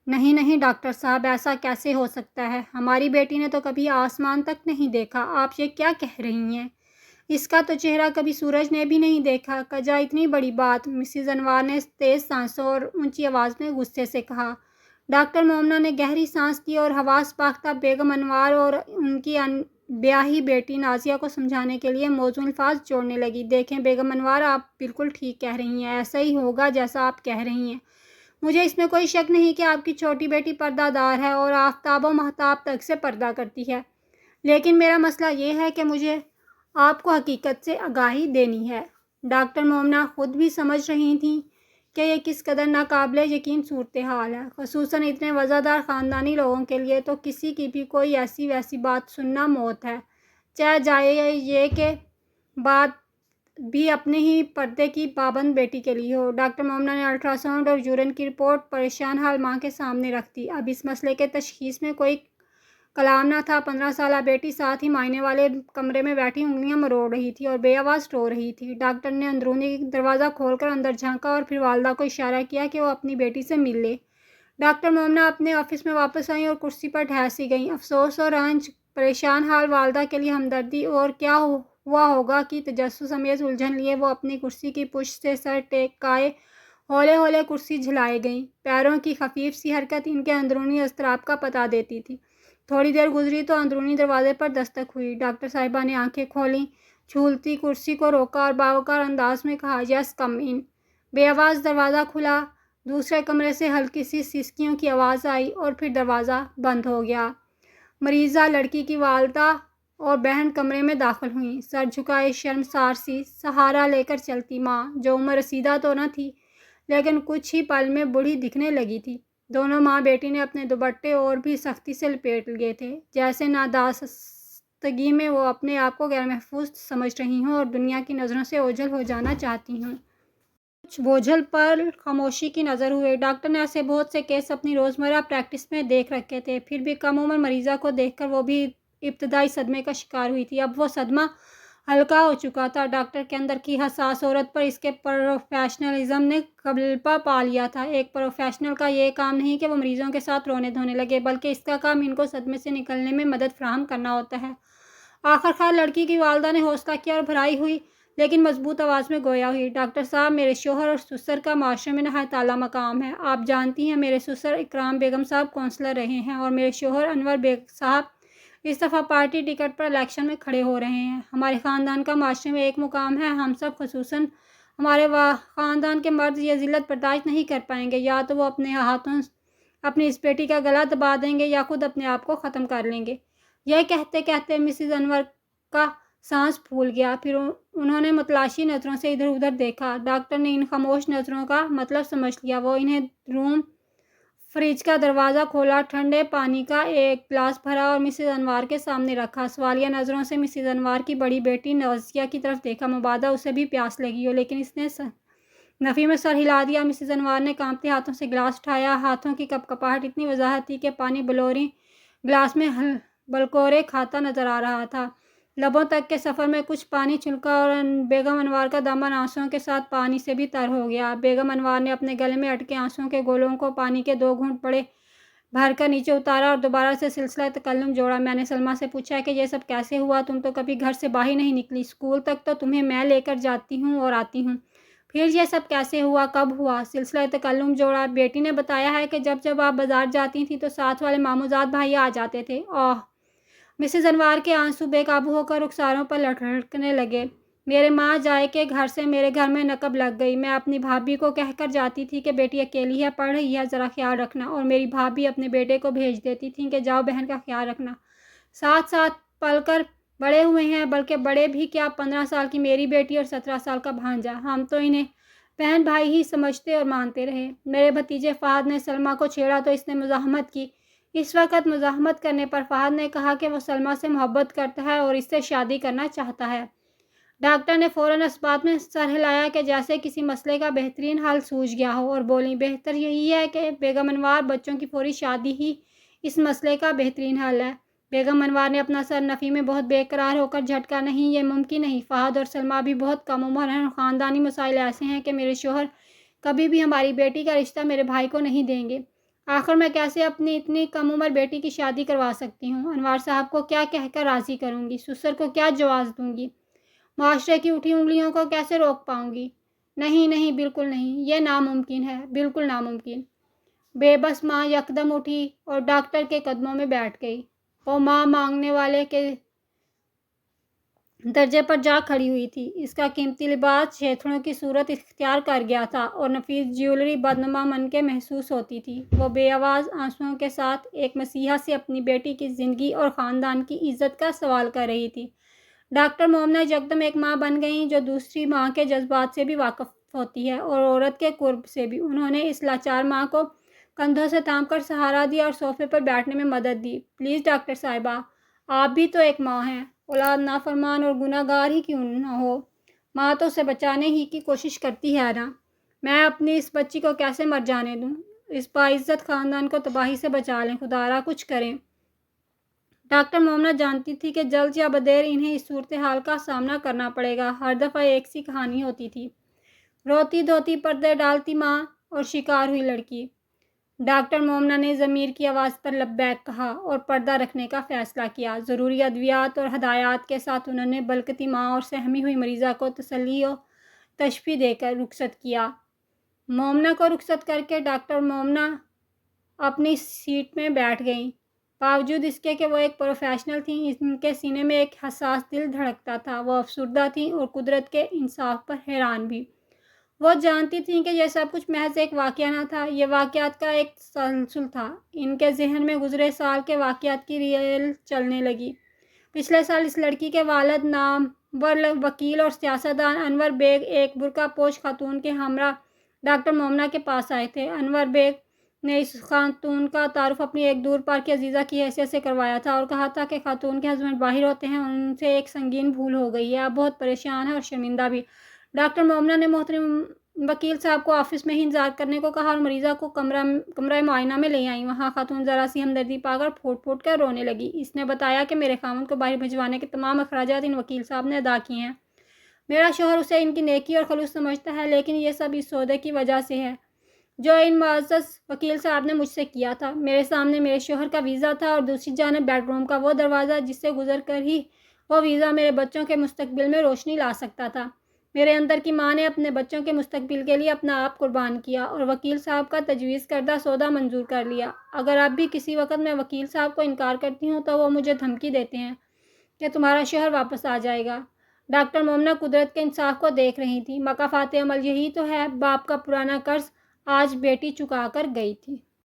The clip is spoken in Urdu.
نہیں نہیں ڈاکٹر صاحب، ایسا کیسے ہو سکتا ہے؟ ہماری بیٹی نے تو کبھی آسمان تک نہیں دیکھا۔ آپ یہ کیا کہہ رہی ہیں؟ اس کا تو چہرہ کبھی سورج نے بھی نہیں دیکھا۔ کجا اتنی بڑی بات! مسز انوار نے تیز سانسوں اور اونچی آواز میں غصے سے کہا۔ ڈاکٹر مومنہ نے گہری سانس لی اور حواس باختہ بیگم انوار اور ان کی بیاہی بیٹی نازیہ کو سمجھانے کے لیے موزوں الفاظ جوڑنے لگی۔ دیکھیں بیگم انوار، آپ بالکل ٹھیک کہہ رہی ہیں، ایسا ہی ہوگا جیسا آپ کہہ رہی ہیں۔ مجھے اس میں کوئی شک نہیں کہ آپ کی چھوٹی بیٹی پردہ دار ہے اور آفتاب و مہتاب تک سے پردہ کرتی ہے، لیکن میرا مسئلہ یہ ہے کہ مجھے آپ کو حقیقت سے آگاہی دینی ہے۔ ڈاکٹر مومنہ خود بھی سمجھ رہی تھیں کہ یہ کس قدر ناقابل یقین صورتحال ہے، خصوصاً اتنے وزادار خاندانی لوگوں کے لیے تو کسی کی بھی کوئی ایسی ویسی بات سننا موت ہے، چاہے جائے یہ کہ بات بھی اپنے ہی پردے کی پابند بیٹی کے لیے ہو۔ ڈاکٹر مومنہ نے الٹرا ساؤنڈ اور یورین کی رپورٹ پریشان حال ماں کے سامنے رکھ دی۔ اب اس مسئلے کے تشخیص میں کوئی کلام نہ تھا۔ 15 سالہ بیٹی ساتھ ہی معائنے والے کمرے میں بیٹھی انگلیاں مروڑ رہی تھی اور بے آواز رو رہی تھی۔ ڈاکٹر نے اندرونی دروازہ کھول کر اندر جھانکا اور پھر والدہ کو اشارہ کیا کہ وہ اپنی بیٹی سے مل لے۔ ڈاکٹر مومنہ اپنے آفس میں واپس آئیں اور کرسی پر ٹھہر سی گئیں۔ افسوس اور رنج، پریشان حال والدہ کے لیے ہمدردی اور کیا ہوا ہوگا کی تجسس آمیز الجھن لیے وہ اپنی کرسی کی پشت سے سر ٹیکائے ہولے ہولے کرسی جھلائے گئیں۔ پیروں کی خفیف سی حرکت ان کے اندرونی اضطراب کا پتہ دیتی تھی۔ تھوڑی دیر گزری تو اندرونی دروازے پر دستک ہوئی۔ ڈاکٹر صاحبہ نے آنکھیں کھولیں، جھولتی کرسی کو روکا اور باوقار انداز میں کہا، "یس کم ان۔" بے آواز دروازہ کھلا، دوسرے کمرے سے ہلکی سی سسکیوں کی آواز آئی اور پھر دروازہ بند ہو گیا۔ مریضہ لڑکی کی والدہ اور بہن کمرے میں داخل ہوئیں، سر جھکائے شرمسار سی، سہارا لے کر چلتی ماں، جو عمر رسیدہ تو نہ تھی لیکن کچھ ہی پل میں بوڑھی دکھنے لگی تھی۔ دونوں ماں بیٹی نے اپنے دوپٹے اور بھی سختی سے لپیٹ لیے تھے، جیسے نادانستگی میں وہ اپنے آپ کو غیر محفوظ سمجھ رہی ہوں اور دنیا کی نظروں سے اوجھل ہو جانا چاہتی ہوں۔ کچھ بوجھل پل خاموشی کی نظر ہوئے۔ ڈاکٹر نے ایسے بہت سے کیس اپنی روزمرہ پریکٹس میں دیکھ رکھے تھے، پھر بھی کم عمر مریضہ کو دیکھ کر وہ بھی ابتدائی صدمے کا شکار ہوئی تھی۔ اب وہ صدمہ ہلکا ہو چکا تھا۔ ڈاکٹر کے اندر کی حساس عورت پر اس کے پروفیشنلزم نے غلبہ پا لیا تھا۔ ایک پروفیشنل کا یہ کام نہیں کہ وہ مریضوں کے ساتھ رونے دھونے لگے، بلکہ اس کا کام ان کو صدمے سے نکلنے میں مدد فراہم کرنا ہوتا ہے۔ آخر کار لڑکی کی والدہ نے حوصلہ کیا اور بھرائی ہوئی لیکن مضبوط آواز میں گویا ہوئی، "ڈاکٹر صاحب، میرے شوہر اور سسر کا معاشرے میں نہایت اعلیٰ مقام ہے۔ آپ جانتی ہیں میرے سسر اکرام بیگم صاحب کونسلر رہے ہیں اور میرے شوہر انور بیگ صاحب اس دفعہ پارٹی ٹکٹ پر الیکشن میں کھڑے ہو رہے ہیں۔ ہمارے خاندان کا معاشرے میں ایک مقام ہے، ہم سب خصوصاً ہمارے خاندان کے مرد یہ ذلت برداشت نہیں کر پائیں گے۔ یا تو وہ اپنے ہاتھوں اپنی اس بیٹی کا گلا دبا دیں گے یا خود اپنے آپ کو ختم کر لیں گے۔" یہ کہتے کہتے مسز انور کا سانس پھول گیا، پھر انہوں نے متلاشی نظروں سے ادھر ادھر دیکھا۔ ڈاکٹر نے ان خاموش نظروں کا مطلب سمجھ لیا۔ وہ انہیں روم فریج کا دروازہ کھولا، ٹھنڈے پانی کا ایک گلاس بھرا اور مسز انوار کے سامنے رکھا۔ سوالیہ نظروں سے مسز انوار کی بڑی بیٹی نازیہ کی طرف دیکھا، مبادا اسے بھی پیاس لگی ہو، لیکن اس نے نفی میں سر ہلا دیا۔ مسز انوار نے کانپتے ہاتھوں سے گلاس اٹھایا، ہاتھوں کی کپکپاہٹ اتنی وضاحت تھی کہ پانی بلوریں گلاس میں بلکورے کھاتا نظر آ رہا تھا۔ لبوں تک کے سفر میں کچھ پانی چھلکا اور بیگم انوار کا دامن آنسوؤں کے ساتھ پانی سے بھی تر ہو گیا۔ بیگم انوار نے اپنے گلے میں اٹکے آنسوؤں کے گولوں کو پانی کے 2 گھونٹ بڑے بھر کر نیچے اتارا اور دوبارہ سے سلسلہ تکلم جوڑا۔ "میں نے سلمیٰ سے پوچھا کہ یہ سب کیسے ہوا؟ تم تو کبھی گھر سے باہر نہیں نکلی، اسکول تک تو تمہیں میں لے کر جاتی ہوں اور آتی ہوں، پھر یہ سب کیسے ہوا، کب ہوا؟" سلسلہ تکلم جوڑا۔ "بیٹی نے بتایا ہے کہ جب جب آپ بازار جاتی تھیں تو ساتھ والے ماموزاد بھائی آ جاتے تھے۔" "اوہ!" مسز انوار کے آنسو بے قابو ہو کر رخساروں پر لڑکنے لگے۔ "میرے ماں جائے کے گھر سے میرے گھر میں نقب لگ گئی۔ میں اپنی بھابھی کو کہہ کر جاتی تھی کہ بیٹی اکیلی ہے، پڑھ رہی ہے، ذرا خیال رکھنا، اور میری بھابھی اپنے بیٹے کو بھیج دیتی تھیں کہ جاؤ بہن کا خیال رکھنا۔ ساتھ ساتھ پل کر بڑے ہوئے ہیں، بلکہ بڑے بھی کیا، 15 سال کی میری بیٹی اور 17 سال کا بھانجا، ہم تو انہیں بہن بھائی ہی سمجھتے اور مانتے رہے۔ میرے بھتیجے فہد نے سلمیٰ کو چھیڑا تو اس نے مزاحمت کی۔ اس وقت مزاحمت کرنے پر فہد نے کہا کہ وہ سلمیٰ سے محبت کرتا ہے اور اس سے شادی کرنا چاہتا ہے۔ ڈاکٹر نے فوراً اس بات میں سر ہلایا کہ جیسے کسی مسئلے کا بہترین حل سوجھ گیا ہو، اور بولیں، "بہتر یہی ہے کہ بیگم انوار، بچوں کی فوری شادی ہی اس مسئلے کا بہترین حل ہے۔" بیگم انوار نے اپنا سر نفی میں بہت بے قرار ہو کر جھٹکا، "نہیں، یہ ممکن نہیں۔ فہد اور سلمیٰ ابھی بہت کم عمر ہیں اور خاندانی مسائل ایسے ہیں کہ میرے شوہر کبھی بھی ہماری بیٹی کا رشتہ میرے بھائی کو نہیں دیں گے۔ آخر میں کیسے اپنی اتنی کم عمر بیٹی کی شادی کروا سکتی ہوں؟ انوار صاحب کو کیا کہہ کر راضی کروں گی؟ سسر کو کیا جواز دوں گی؟ معاشرے کی اٹھی انگلیوں کو کیسے روک پاؤں گی؟ نہیں نہیں، بالکل نہیں، یہ ناممکن ہے، بالکل ناممکن۔ بے بس ماں یکدم اٹھی اور ڈاکٹر کے قدموں میں بیٹھ گئی۔ وہ ماں مانگنے والے کے درجے پر جا کھڑی ہوئی تھی۔ اس کا قیمتی لباس چھیتڑوں کی صورت اختیار کر گیا تھا اور نفیس جیولری بدنما من کے محسوس ہوتی تھی۔ وہ بے آواز آنسوؤں کے ساتھ ایک مسیحا سے اپنی بیٹی کی زندگی اور خاندان کی عزت کا سوال کر رہی تھی۔ ڈاکٹر مومنہ یکدم ایک ماں بن گئیں جو دوسری ماں کے جذبات سے بھی واقف ہوتی ہے اور عورت کے قرب سے بھی۔ انہوں نے اس لاچار ماں کو کندھوں سے تھام کر سہارا دیا اور صوفے پر بیٹھنے میں مدد دی۔ پلیز ڈاکٹر صاحبہ، آپ بھی تو ایک ماں ہیں، اولاد نافرمان اور گناہ گار ہی کیوں نہ ہو، ماں تو اسے بچانے ہی کی کوشش کرتی ہے نا۔ میں اپنی اس بچی کو کیسے مر جانے دوں؟ اس باعزت خاندان کو تباہی سے بچا لیں، خدارا کچھ کریں۔ ڈاکٹر مومنہ جانتی تھی کہ جلد یا بدیر انہیں اس صورتحال کا سامنا کرنا پڑے گا۔ ہر دفعہ ایک سی کہانی ہوتی تھی، روتی دھوتی پردے ڈالتی ماں اور شکار ہوئی لڑکی۔ ڈاکٹر مومنہ نے ضمیر کی آواز پر لبیک کہا اور پردہ رکھنے کا فیصلہ کیا۔ ضروری ادویات اور ہدایات کے ساتھ انہوں نے بلکتی ماں اور سہمی ہوئی مریضہ کو تسلی و تشفی دے کر رخصت کیا۔ مومنہ کو رخصت کر کے ڈاکٹر مومنہ اپنی سیٹ میں بیٹھ گئیں۔ باوجود اس کے کہ وہ ایک پروفیشنل تھیں، ان کے سینے میں ایک حساس دل دھڑکتا تھا۔ وہ افسردہ تھیں اور قدرت کے انصاف پر حیران بھی۔ وہ جانتی تھیں کہ یہ سب کچھ محض ایک واقعہ نہ تھا، یہ واقعات کا ایک تسلسل تھا۔ ان کے ذہن میں گزرے سال کے واقعات کی ریل چلنے لگی۔ پچھلے سال اس لڑکی کے والد نامور وکیل اور سیاستدان انور بیگ ایک برقع پوش خاتون کے ہمراہ ڈاکٹر مومنہ کے پاس آئے تھے۔ انور بیگ نے اس خاتون کا تعارف اپنی ایک دور پار کی عزیزہ کی حیثیت سے کروایا تھا اور کہا تھا کہ خاتون کے ہسبینڈ باہر ہوتے ہیں، ان سے ایک سنگین بھول ہو گئی ہے، اب بہت پریشان ہے اور شرمندہ بھی۔ ڈاکٹر مومنہ نے محترم وکیل صاحب کو آفس میں ہی انتظار کرنے کو کہا اور مریضہ کو کمرہ معائنہ میں لے آئیں۔ وہاں خاتون ذرا سی ہمدردی پا کر پھوٹ پھوٹ کر رونے لگی۔ اس نے بتایا کہ میرے خاوند کو باہر بھجوانے کے تمام اخراجات ان وکیل صاحب نے ادا کیے ہیں۔ میرا شوہر اسے ان کی نیکی اور خلوص سمجھتا ہے، لیکن یہ سب اس سودے کی وجہ سے ہے جو ان معزز وکیل صاحب نے مجھ سے کیا تھا۔ میرے سامنے میرے شوہر کا ویزا تھا اور دوسری جانب بیڈ روم کا وہ دروازہ جس سے گزر کر ہی وہ ویزا میرے بچوں کے مستقبل میں روشنی لا سکتا تھا۔ میرے اندر کی ماں نے اپنے بچوں کے مستقبل کے لیے اپنا آپ قربان کیا اور وکیل صاحب کا تجویز کردہ سودا منظور کر لیا۔ اگر اب بھی کسی وقت میں وکیل صاحب کو انکار کرتی ہوں تو وہ مجھے دھمکی دیتے ہیں کہ تمہارا شوہر واپس آ جائے گا۔ ڈاکٹر مومنہ قدرت کے انصاف کو دیکھ رہی تھیں۔ مکافات عمل یہی تو ہے، باپ کا پرانا قرض آج بیٹی چکا کر گئی تھی۔